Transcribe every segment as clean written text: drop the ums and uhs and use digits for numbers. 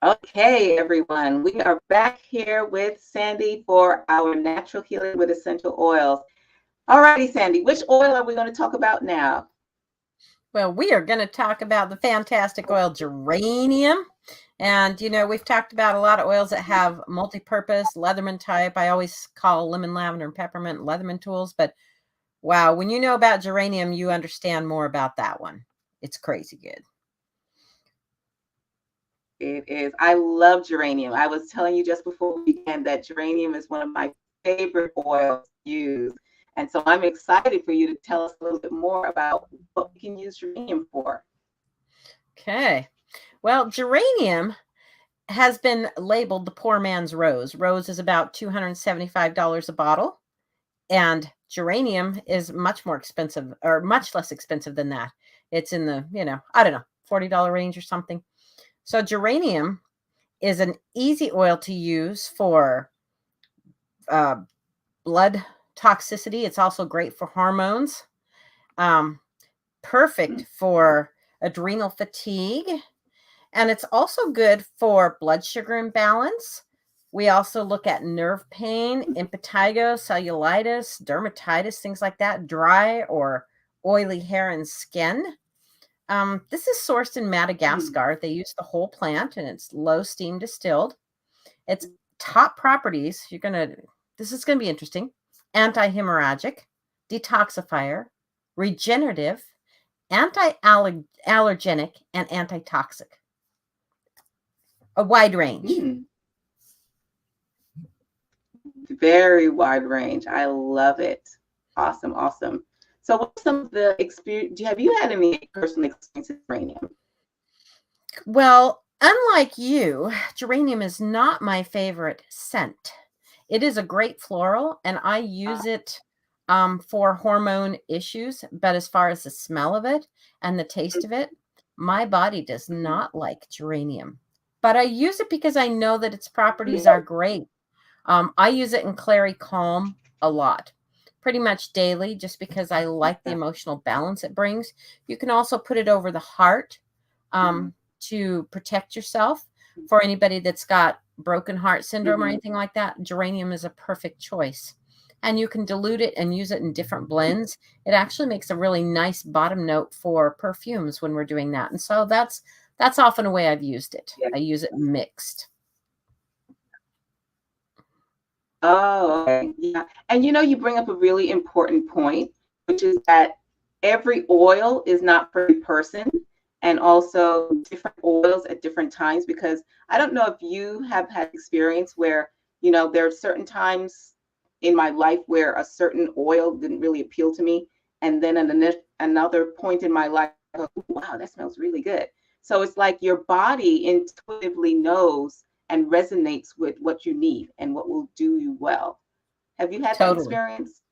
Okay, everyone, we are back here with Sandy for our natural healing with essential oils. All righty, Sandy, which oil are we going to talk about now? Well, we are going to talk about the fantastic oil geranium. And, we've talked about a lot of oils that have multi-purpose Leatherman type. I always call lemon, lavender, and peppermint Leatherman tools. But wow, when you know about geranium, you understand more about that one. It's crazy good. It is. I love geranium. I was telling you just before we began that geranium is one of my favorite oils to use. And so I'm excited for you to tell us a little bit more about what we can use geranium for. Okay. Well, geranium has been labeled the poor man's rose. Rose is about $275 a bottle, and geranium is much more expensive, or much less expensive than that. It's in the, I don't know, $40 range or something. So geranium is an easy oil to use for uh, blood toxicity. It's also great for hormones. Perfect for adrenal fatigue. And it's also good for blood sugar imbalance. We also look at nerve pain, impetigo, cellulitis, dermatitis, things like that, dry or oily hair and skin. This is sourced in Madagascar. They use the whole plant, and it's low steam distilled. Its top properties, this is going to be interesting: anti-hemorrhagic, detoxifier, regenerative, anti-allergenic, and antitoxic. A wide range. Very wide range. I love it. Awesome, awesome. So what's some of the experience? Have you had any personal experience with geranium? Well, unlike you, geranium is not my favorite scent. It is a great floral, and I use it for hormone issues. But as far as the smell of it and the taste of it, my body does not like geranium. But I use it because I know that its properties are great. I use it in Clary Calm a lot, pretty much daily, just because I like the emotional balance it brings. You can also put it over the heart to protect yourself. For anybody that's got broken heart syndrome or anything like that, geranium is a perfect choice. And you can dilute it and use it in different blends. It actually makes a really nice bottom note for perfumes when we're doing that. And so that's often a way I've used it. I use it mixed. Oh, okay. Yeah. And you bring up a really important point, which is that every oil is not for every person, and also different oils at different times. Because I don't know if you have had experience where, there are certain times in my life where a certain oil didn't really appeal to me. And then at another point in my life, I go, wow, that smells really good. So it's like your body intuitively knows and resonates with what you need and what will do you well. Have you had that Totally. experience?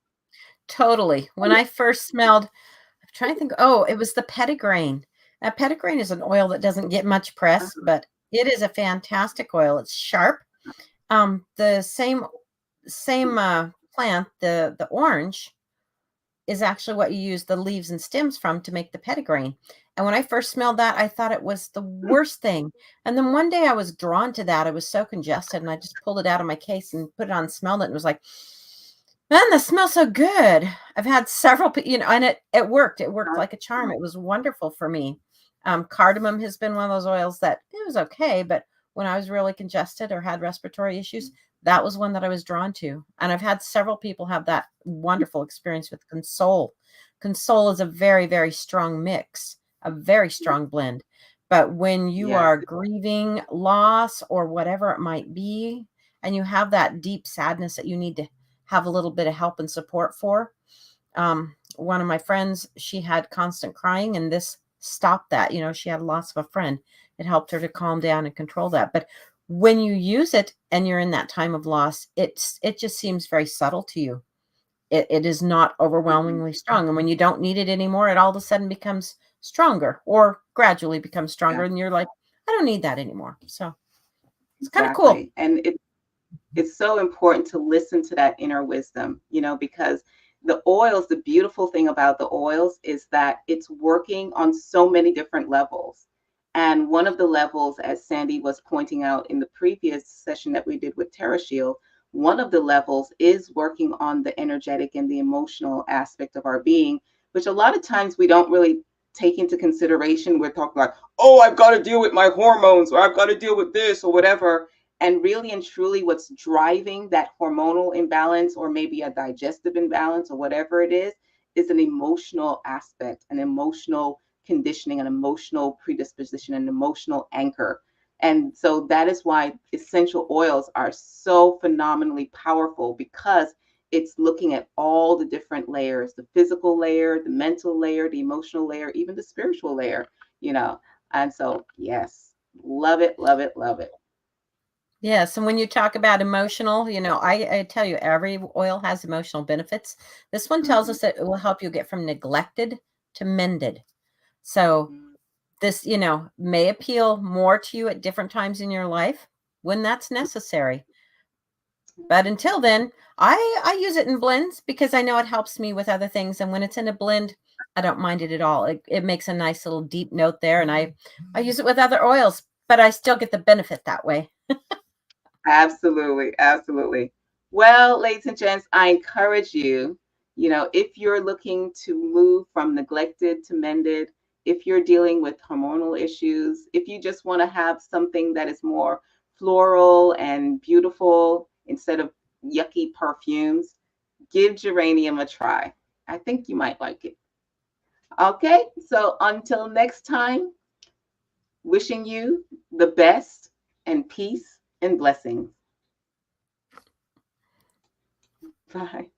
Totally. When I first smelled, I'm trying to think, it was the petitgrain. Now, petitgrain is an oil that doesn't get much press, but it is a fantastic oil. It's sharp. The same plant, the orange, is actually what you use the leaves and stems from to make the petitgrain. And when I first smelled that, I thought it was the worst thing. And then one day I was drawn to that. I was so congested, and I just pulled it out of my case and put it on, smelled it, and was like, man, that smells so good. I've had several, and it worked. It worked like a charm. It was wonderful for me. Cardamom has been one of those oils that it was okay, but when I was really congested or had respiratory issues, that was one that I was drawn to. And I've had several people have that wonderful experience with Console. Console is a very, very strong mix, a very strong blend. But when you are grieving loss or whatever it might be, and you have that deep sadness that you need to have a little bit of help and support for. One of my friends, she had constant crying, and this stopped that. She had loss of a friend. It helped her to calm down and control that. But when you use it and you're in that time of loss, it just seems very subtle to you. It is not overwhelmingly strong. And when you don't need it anymore, it all of a sudden becomes stronger, or gradually becomes stronger. And you're like, I don't need that anymore. So it's kind of cool. And it's so important to listen to that inner wisdom, because the oils, the beautiful thing about the oils is that it's working on so many different levels. And one of the levels, as Sandy was pointing out in the previous session that we did with TerraShield, one of the levels is working on the energetic and the emotional aspect of our being, which a lot of times we don't really take into consideration. We're talking like, oh, I've got to deal with my hormones, or I've got to deal with this, or whatever. And really and truly, what's driving that hormonal imbalance, or maybe a digestive imbalance, or whatever it is an emotional aspect, an emotional conditioning, an emotional predisposition, an emotional anchor. And so that is why essential oils are so phenomenally powerful, because it's looking at all the different layers, the physical layer, the mental layer, the emotional layer, even the spiritual layer, you know. And so, yes, love it, love it, love it. Yes, and when you talk about emotional, I tell you, every oil has emotional benefits. This one tells Mm-hmm. us that it will help you get from neglected to mended. So this, may appeal more to you at different times in your life when that's necessary. But until then, I use it in blends because I know it helps me with other things. And when it's in a blend, I don't mind it at all. It makes a nice little deep note there. And I use it with other oils, but I still get the benefit that way. Absolutely, absolutely. Well, ladies and gents, I encourage you, if you're looking to move from neglected to mended, if you're dealing with hormonal issues, if you just want to have something that is more floral and beautiful instead of yucky perfumes, give Geranium a try. I think you might like it. Okay, so until next time, wishing you the best and peace and blessings. Bye.